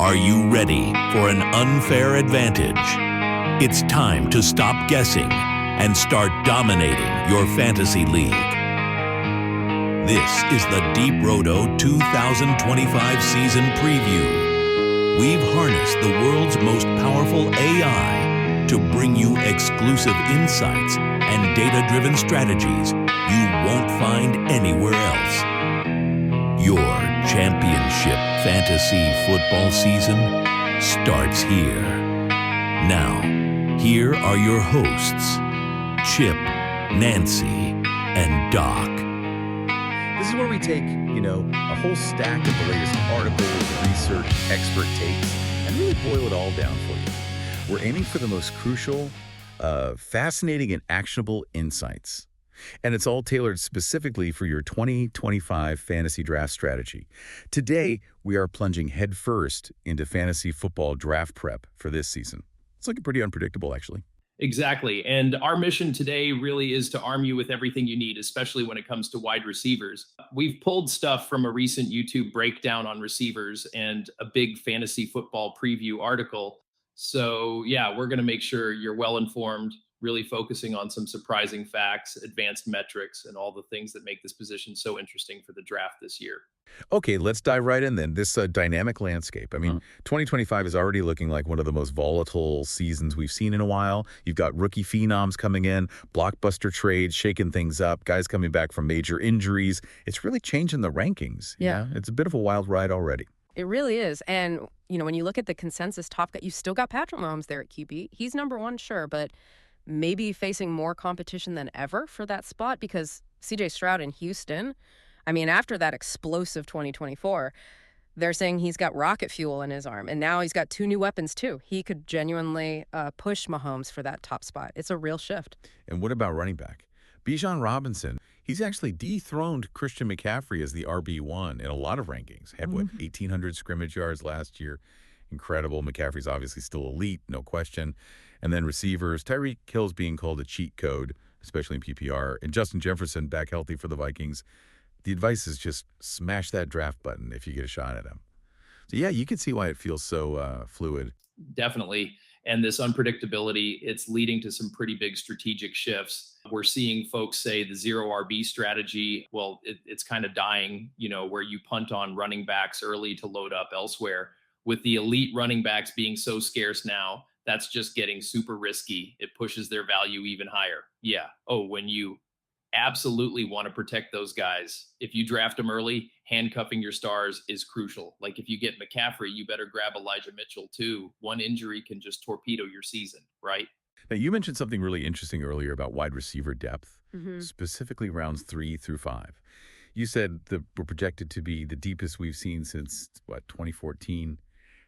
Are you ready for an unfair advantage? It's time to stop guessing and start dominating your fantasy league. This is the Deep Roto 2025 season preview. We've harnessed the world's most powerful AI to bring you exclusive insights and data-driven strategies you won't find anywhere else. Your championship fantasy football season starts here. Now, here are your hosts, Chip, Nancy, and Doc. This is where we take, a whole stack of the latest articles, research, expert takes, and really boil it all down for you. We're aiming for the most crucial, fascinating, and actionable insights. And it's all tailored specifically for your 2025 fantasy draft strategy. Today, we are plunging headfirst into fantasy football draft prep for this season. It's looking pretty unpredictable, actually. Exactly. And our mission today really is to arm you with everything you need, especially when it comes to wide receivers. We've pulled stuff from a recent YouTube breakdown on receivers and a big fantasy football preview article. So yeah, we're going to make sure you're well informed, really focusing on some surprising facts, advanced metrics, and all the things that make this position so interesting for the draft this year. Okay, let's dive right in then. This dynamic landscape. 2025 is already looking like one of the most volatile seasons we've seen in a while. You've got rookie phenoms coming in, blockbuster trades, shaking things up, guys coming back from major injuries. It's really changing the rankings. Yeah. It's a bit of a wild ride already. It really is. And, when you look at the consensus top guy, you still got Patrick Mahomes there at QB. He's number one, sure, but maybe facing more competition than ever for that spot because CJ Stroud in Houston, after that explosive 2024, they're saying he's got rocket fuel in his arm, and now he's got two new weapons, too. He could genuinely push Mahomes for that top spot. It's a real shift. And what about running back? Bijan Robinson, he's actually dethroned Christian McCaffrey as the RB1 in a lot of rankings. Had, 1,800 scrimmage yards last year. Incredible. McCaffrey's obviously still elite, no question. And then receivers, Tyreek Hill's being called a cheat code, especially in PPR, and Justin Jefferson back healthy for the Vikings. The advice is just smash that draft button if you get a shot at him. So yeah, you can see why it feels so fluid. Definitely. And this unpredictability, it's leading to some pretty big strategic shifts. We're seeing folks say the zero RB strategy, well, it's kind of dying, where you punt on running backs early to load up elsewhere. With the elite running backs being so scarce now, that's just getting super risky. It pushes their value even higher. Yeah. Oh, when you absolutely want to protect those guys, if you draft them early, handcuffing your stars is crucial. Like if you get McCaffrey, you better grab Elijah Mitchell too. One injury can just torpedo your season, right? Now, you mentioned something really interesting earlier about wide receiver depth, specifically rounds 3 through 5. You said that we're projected to be the deepest we've seen since, 2014.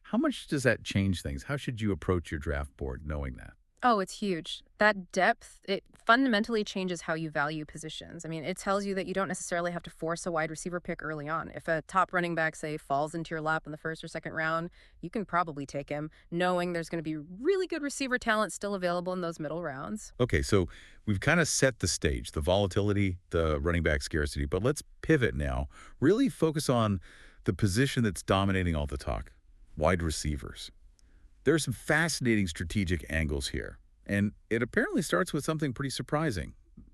How much does that change things? How should you approach your draft board knowing that? Oh, it's huge. That depth, it fundamentally changes how you value positions. It tells you that you don't necessarily have to force a wide receiver pick early on. If a top running back, say, falls into your lap in the first or second round, you can probably take him, knowing there's going to be really good receiver talent still available in those middle rounds. Okay, so we've kind of set the stage, the volatility, the running back scarcity, but let's pivot now. Really focus on the position that's dominating all the talk, wide receivers. There are some fascinating strategic angles here, and it apparently starts with something pretty surprising,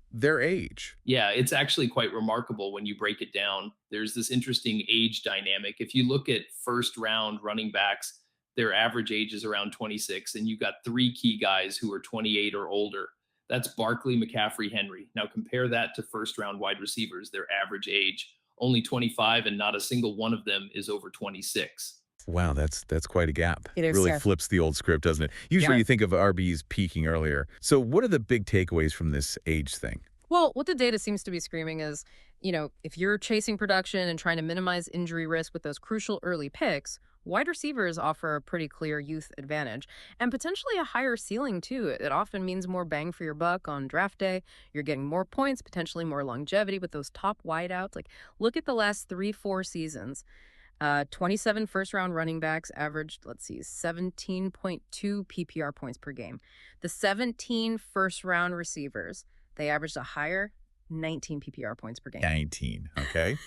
their age. Yeah, it's actually quite remarkable when you break it down. There's this interesting age dynamic. If you look at first-round running backs, their average age is around 26, and you've got three key guys who are 28 or older. That's Barkley, McCaffrey, Henry. Now compare that to first-round wide receivers, their average age, only 25, and not a single one of them is over 26. Wow, that's quite a gap. It is, really yeah. Flips the old script, doesn't it? Usually you think of RBs peaking earlier. So what are the big takeaways from this age thing? Well, what the data seems to be screaming is, if you're chasing production and trying to minimize injury risk with those crucial early picks, wide receivers offer a pretty clear youth advantage and potentially a higher ceiling, too. It often means more bang for your buck on draft day. You're getting more points, potentially more longevity with those top wideouts. Like, look at the last 3-4 seasons. 27 first-round running backs averaged, 17.2 PPR points per game. The 17 first-round receivers, they averaged a higher 19 PPR points per game. 19, okay?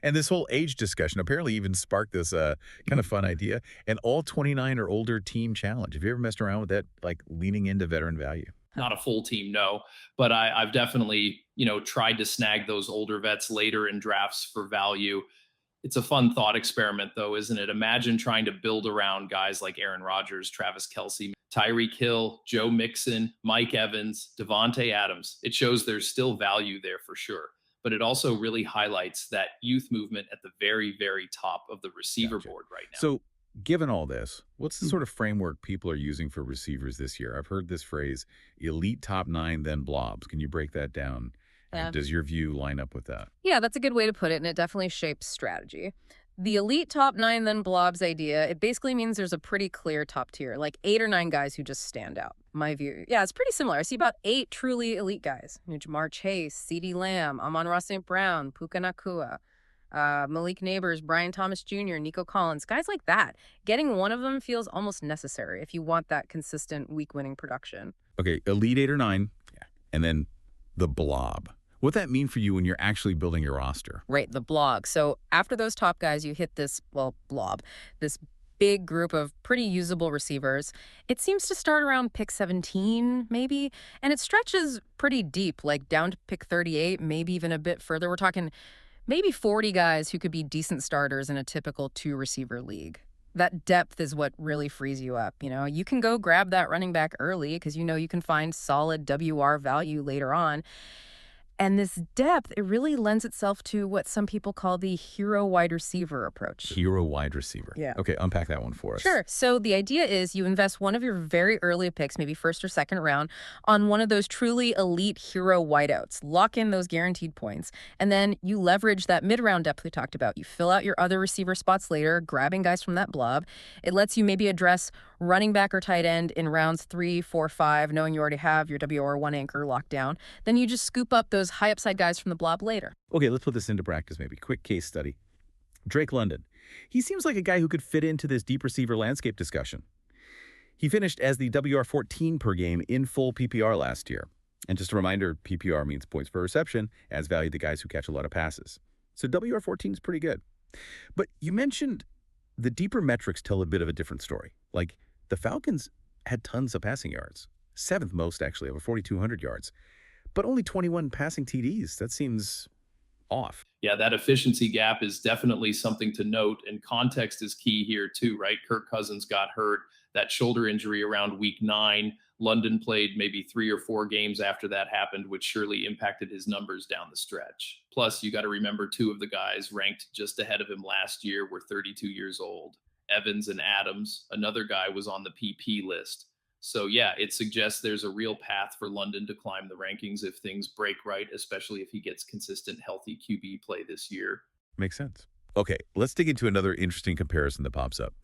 And this whole age discussion apparently even sparked this kind of fun idea, an all 29 or older team challenge. Have you ever messed around with that, like leaning into veteran value? Not a full team, no, but I've definitely, tried to snag those older vets later in drafts for value. It's a fun thought experiment, though, isn't it? Imagine trying to build around guys like Aaron Rodgers, Travis Kelce, Tyreek Hill, Joe Mixon, Mike Evans, Davante Adams. It shows there's still value there for sure, but it also really highlights that youth movement at the very, very top of the receiver board right now. So, given all this, what's the sort of framework people are using for receivers this year? I've heard this phrase, elite top 9, then blobs. Can you break that down? And does your view line up with that? Yeah, that's a good way to put it, and it definitely shapes strategy. The elite top 9, then blobs idea, it basically means there's a pretty clear top tier, like 8 or 9 guys who just stand out. My view, yeah, it's pretty similar. I see about 8 truly elite guys. Jamar Chase, CeeDee Lamb, Amon-Ra St. Brown, Puka Nacua, Malik Nabers, Brian Thomas Jr., Nico Collins, guys like that. Getting one of them feels almost necessary if you want that consistent week-winning production. Okay, elite 8 or 9, and then the blob. What that mean for you when you're actually building your roster? Right, the blob. So after those top guys, you hit this, blob, this big group of pretty usable receivers. It seems to start around pick 17, maybe, and it stretches pretty deep, like down to pick 38, maybe even a bit further. We're talking maybe 40 guys who could be decent starters in a typical 2-receiver league. That depth is what really frees you up. You can go grab that running back early because you can find solid WR value later on. And this depth, it really lends itself to what some people call the hero wide receiver approach. Hero wide receiver. Yeah. Okay, unpack that one for us. Sure. So the idea is you invest one of your very early picks, maybe first or second round, on one of those truly elite hero wideouts. Lock in those guaranteed points. And then you leverage that mid-round depth we talked about. You fill out your other receiver spots later, grabbing guys from that blob. It lets you maybe address running back or tight end in rounds 3, 4, 5, knowing you already have your WR1 anchor locked down. Then you just scoop up those high upside guys from the blob later. Okay, let's put this into practice maybe. Quick case study. Drake London. He seems like a guy who could fit into this deep receiver landscape discussion. He finished as the WR14 per game in full PPR last year. And just a reminder, PPR means points per reception, adds value to guys who catch a lot of passes. So WR14 is pretty good. But you mentioned the deeper metrics tell a bit of a different story. Like the Falcons had tons of passing yards, 7th most actually, over 4,200 yards. But only 21 passing TDs. That seems off. Yeah, that efficiency gap is definitely something to note, and context is key here too, right? Kirk Cousins got hurt, that shoulder injury around week 9. London played maybe 3 or 4 games after that happened, which surely impacted his numbers down the stretch. Plus, you got to remember 2 of the guys ranked just ahead of him last year were 32 years old. Evans and Adams, another guy, was on the PP list. So yeah, it suggests there's a real path for London to climb the rankings if things break right, especially if he gets consistent, healthy QB play this year. Makes sense. Okay, let's dig into another interesting comparison that pops up.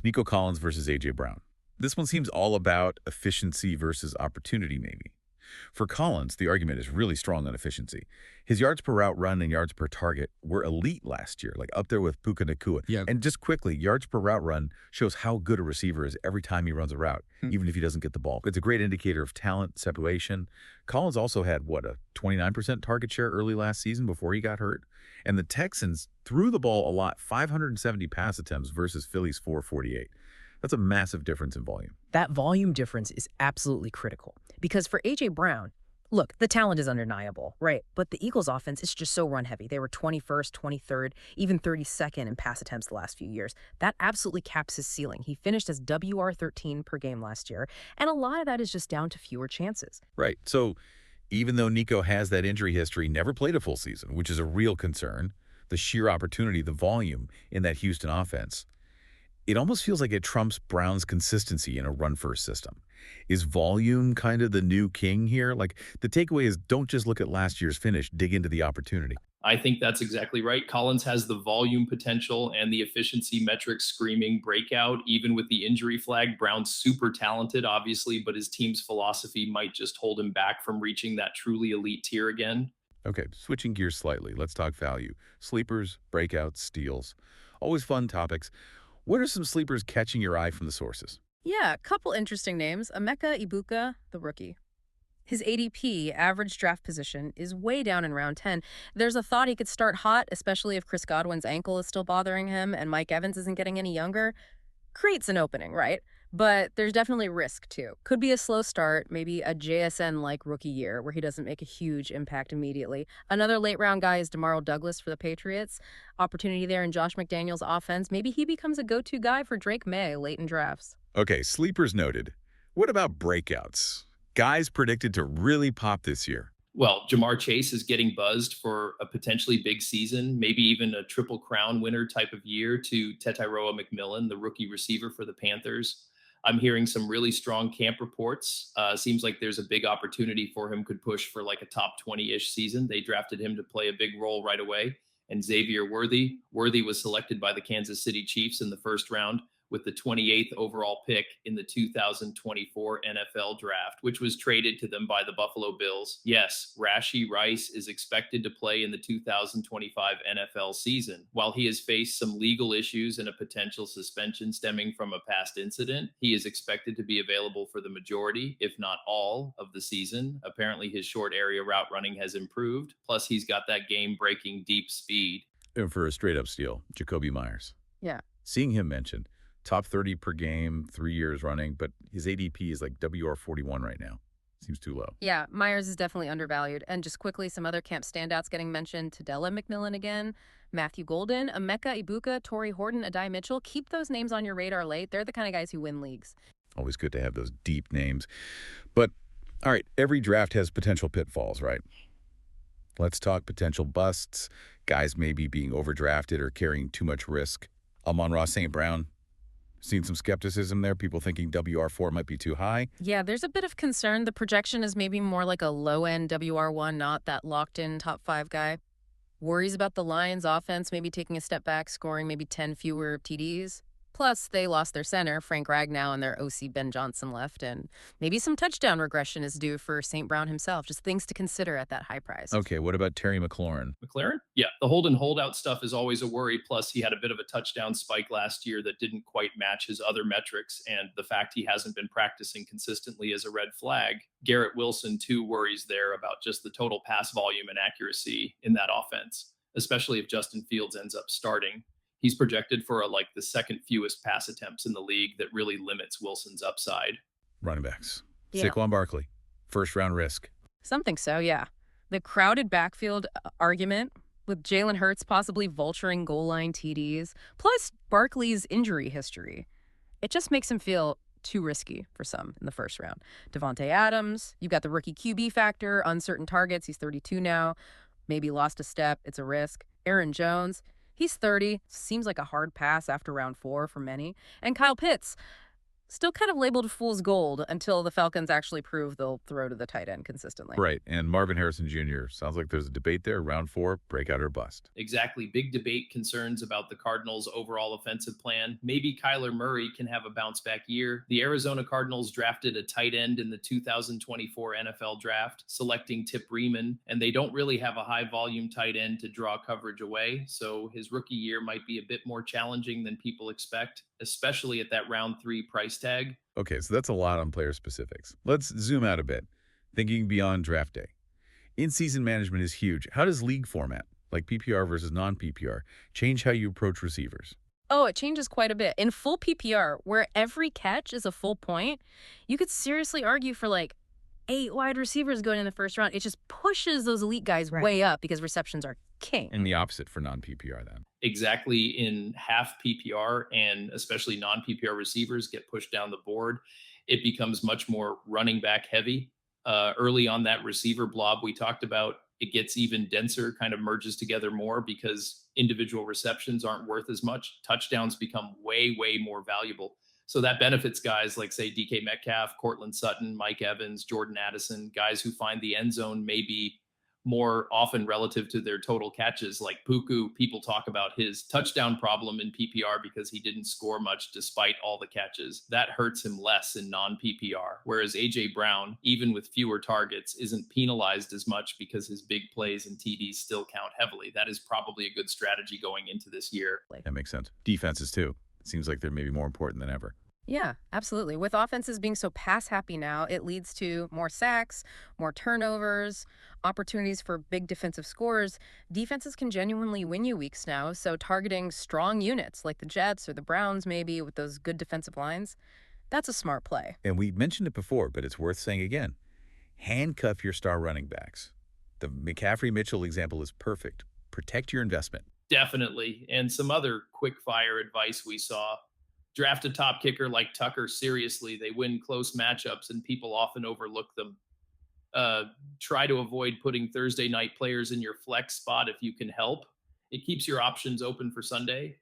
Nico Collins versus A.J. Brown. This one seems all about efficiency versus opportunity, maybe. For Collins, the argument is really strong on efficiency. His yards per route run and yards per target were elite last year, like up there with Puka Nacua. Yeah. And just quickly, yards per route run shows how good a receiver is every time he runs a route, even if he doesn't get the ball. It's a great indicator of talent, separation. Collins also had, a 29% target share early last season before he got hurt. And the Texans threw the ball a lot, 570 pass attempts versus Philly's 448. That's a massive difference in volume. That volume difference is absolutely critical because for A.J. Brown, look, the talent is undeniable, right? But the Eagles offense is just so run heavy. They were 21st, 23rd, even 32nd in pass attempts the last few years. That absolutely caps his ceiling. He finished as WR13 per game last year, and a lot of that is just down to fewer chances. Right. So even though Nico has that injury history, never played a full season, which is a real concern, the sheer opportunity, the volume in that Houston offense, it almost feels like it trumps Brown's consistency in a run-first system. Is volume kind of the new king here? Like, the takeaway is don't just look at last year's finish, dig into the opportunity. I think that's exactly right. Collins has the volume potential and the efficiency metrics screaming breakout. Even with the injury flag, Brown's super talented, obviously, but his team's philosophy might just hold him back from reaching that truly elite tier again. Okay, switching gears slightly, let's talk value. Sleepers, breakouts, steals. Always fun topics. What are some sleepers catching your eye from the sources? Yeah, a couple interesting names. Emeka Ibuka, the rookie. His ADP, average draft position, is way down in round 10. There's a thought he could start hot, especially if Chris Godwin's ankle is still bothering him and Mike Evans isn't getting any younger. Creates an opening, right? But there's definitely risk too. Could be a slow start, maybe a JSN-like rookie year where he doesn't make a huge impact immediately. Another late-round guy is DeMarco Douglas for the Patriots. Opportunity there in Josh McDaniels' offense. Maybe he becomes a go-to guy for Drake May late in drafts. Okay, sleepers noted. What about breakouts? Guys predicted to really pop this year. Well, Jamar Chase is getting buzzed for a potentially big season, maybe even a triple crown winner type of year to Tyjae McMillan, the rookie receiver for the Panthers. I'm hearing some really strong camp reports. Seems like there's a big opportunity for him, could push for like a top 20-ish season. They drafted him to play a big role right away. And Xavier Worthy was selected by the Kansas City Chiefs in the first round with the 28th overall pick in the 2024 NFL draft, which was traded to them by the Buffalo Bills. Yes, Rashee Rice is expected to play in the 2025 NFL season. While he has faced some legal issues and a potential suspension stemming from a past incident, he is expected to be available for the majority, if not all, of the season. Apparently, his short area route running has improved. Plus, he's got that game-breaking deep speed. And for a straight-up steal, Jacoby Myers. Yeah. Seeing him mentioned, top 30 per game, 3 years running, but his ADP is like WR41 right now. Seems too low. Yeah, Myers is definitely undervalued. And just quickly, some other camp standouts getting mentioned. Tadella McMillan again, Matthew Golden, Emeka Ibuka, Torrey Horton, Adai Mitchell. Keep those names on your radar late. They're the kind of guys who win leagues. Always good to have those deep names. But, all right, every draft has potential pitfalls, right? Let's talk potential busts, guys maybe being overdrafted or carrying too much risk. Amon-Ra St. Brown. Seen some skepticism there, people thinking WR4 might be too high. Yeah, there's a bit of concern. The projection is maybe more like a low-end WR1, not that locked-in top 5 guy. Worries about the Lions' offense maybe taking a step back, scoring maybe 10 fewer TDs. Plus, they lost their center, Frank Ragnow, and their OC Ben Johnson left, and maybe some touchdown regression is due for St. Brown himself. Just things to consider at that high price. Okay, what about Terry McLaurin? McLaren? Yeah, the hold and holdout stuff is always a worry. Plus, he had a bit of a touchdown spike last year that didn't quite match his other metrics. And the fact he hasn't been practicing consistently is a red flag. Garrett Wilson, too, worries there about just the total pass volume and accuracy in that offense, especially if Justin Fields ends up starting. He's projected for the second fewest pass attempts in the league. That really limits Wilson's upside. Running backs. Yeah. Saquon Barkley. First round risk. Something so, yeah. The crowded backfield argument with Jalen Hurts possibly vulturing goal line TDs, plus Barkley's injury history. It just makes him feel too risky for some in the first round. Davante Adams, you've got the rookie QB factor, uncertain targets. He's 32 now. Maybe lost a step. It's a risk. Aaron Jones. He's 30, seems like a hard pass after round 4 for many. And Kyle Pitts, still kind of labeled fool's gold until the Falcons actually prove they'll throw to the tight end consistently. Right, and Marvin Harrison Jr. Sounds like there's a debate there, round 4, breakout or bust. Exactly. Big debate concerns about the Cardinals' overall offensive plan. Maybe Kyler Murray can have a bounce back year. The Arizona Cardinals drafted a tight end in the 2024 NFL draft, selecting Tip Riemann, and they don't really have a high volume tight end to draw coverage away. So his rookie year might be a bit more challenging than people expect, especially at that round 3 price tag. Okay, so that's a lot on player specifics. Let's zoom out a bit, thinking beyond draft day. In-season management is huge. How does league format, like PPR versus non-PPR, change how you approach receivers? Oh, it changes quite a bit. In full PPR, where every catch is a full point, you could seriously argue for 8 wide receivers going in the first round. It just pushes those elite guys way up because receptions are king. And the opposite for non-PPR then. Exactly. In half PPR and especially non-PPR receivers get pushed down the board, it becomes much more running back heavy. Early on that receiver blob we talked about, it gets even denser, kind of merges together more because individual receptions aren't worth as much. Touchdowns become way, way more valuable. So that benefits guys like, say, DK Metcalf, Cortland Sutton, Mike Evans, Jordan Addison, guys who find the end zone maybe more often relative to their total catches. Like Puku, people talk about his touchdown problem in PPR because he didn't score much despite all the catches. That hurts him less in non-PPR, whereas A.J. Brown, even with fewer targets, isn't penalized as much because his big plays and TDs still count heavily. That is probably a good strategy going into this year. That makes sense. Defenses, too. It seems like they're maybe more important than ever. Yeah, absolutely. With offenses being so pass happy now, it leads to more sacks, more turnovers, opportunities for big defensive scores. Defenses can genuinely win you weeks now, so targeting strong units like the Jets or the Browns, maybe with those good defensive lines, that's a smart play. And we mentioned it before, but it's worth saying again. Handcuff your star running backs. The McCaffrey-Mitchell example is perfect. Protect your investment. Definitely. And some other quick fire advice we saw. Draft a top kicker like Tucker seriously. They win close matchups and people often overlook them. Try to avoid putting Thursday night players in your flex spot if you can help. It keeps your options open for Sunday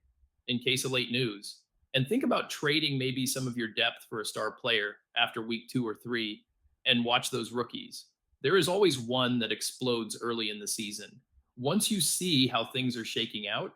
in case of late news. And think about trading maybe some of your depth for a star player after week 2 or 3 and watch those rookies. There is always one that explodes early in the season. Once you see how things are shaking out,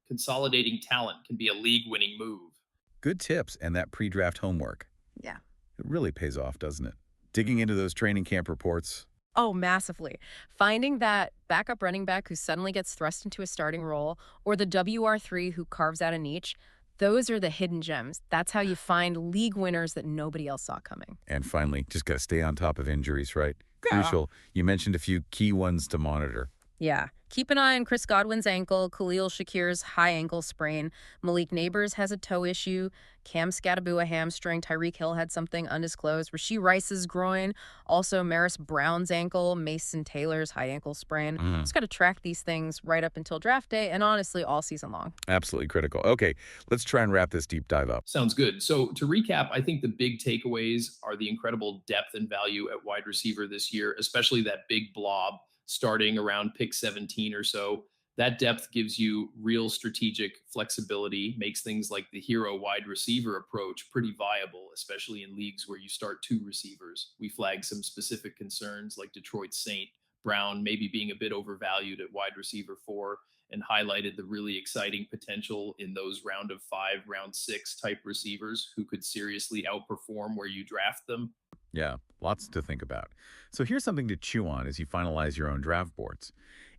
consolidating talent can be a league-winning move. Good tips and that pre-draft homework. Yeah. It really pays off, doesn't it? Digging into those training camp reports. Oh, massively. Finding that backup running back who suddenly gets thrust into a starting role, or the WR3 who carves out a niche, those are the hidden gems. That's how you find league winners that nobody else saw coming. And finally, just got to stay on top of injuries, right? Crucial. You mentioned a few key ones to monitor. Yeah. Keep an eye on Chris Godwin's ankle, Khalil Shakir's high ankle sprain, Malik Nabers has a toe issue, Cam Scattaboo a hamstring, Tyreek Hill had something undisclosed, Rashee Rice's groin, also Maris Brown's ankle, Mason Taylor's high ankle sprain. Just got to track these things right up until draft day and honestly all season long. Absolutely critical. Okay, let's try and wrap this deep dive up. Sounds good. So to recap, I think the big takeaways are the incredible depth and value at wide receiver this year, especially that big blob starting around pick 17 or so. That depth gives you real strategic flexibility, makes things like the hero wide receiver approach pretty viable, especially in leagues where you start 2 receivers. We flagged some specific concerns like Detroit St. Brown maybe being a bit overvalued at wide receiver 4, and highlighted the really exciting potential in those round of 5, round 6 type receivers who could seriously outperform where you draft them. Yeah, lots to think about. So here's something to chew on as you finalize your own draft boards.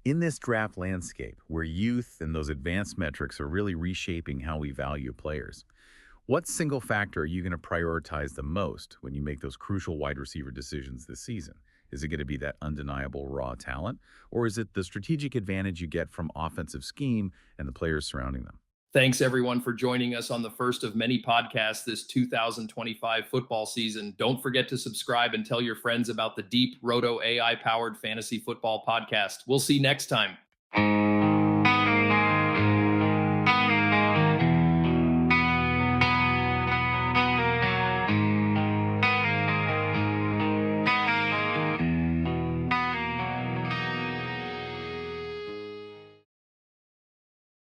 In this draft landscape, where youth and those advanced metrics are really reshaping how we value players, what single factor are you going to prioritize the most when you make those crucial wide receiver decisions this season? Is it going to be that undeniable raw talent, or is it the strategic advantage you get from offensive scheme and the players surrounding them? Thanks, everyone, for joining us on the first of many podcasts this 2025 football season. Don't forget to subscribe and tell your friends about the Deep Roto AI-powered fantasy football podcast. We'll see you next time.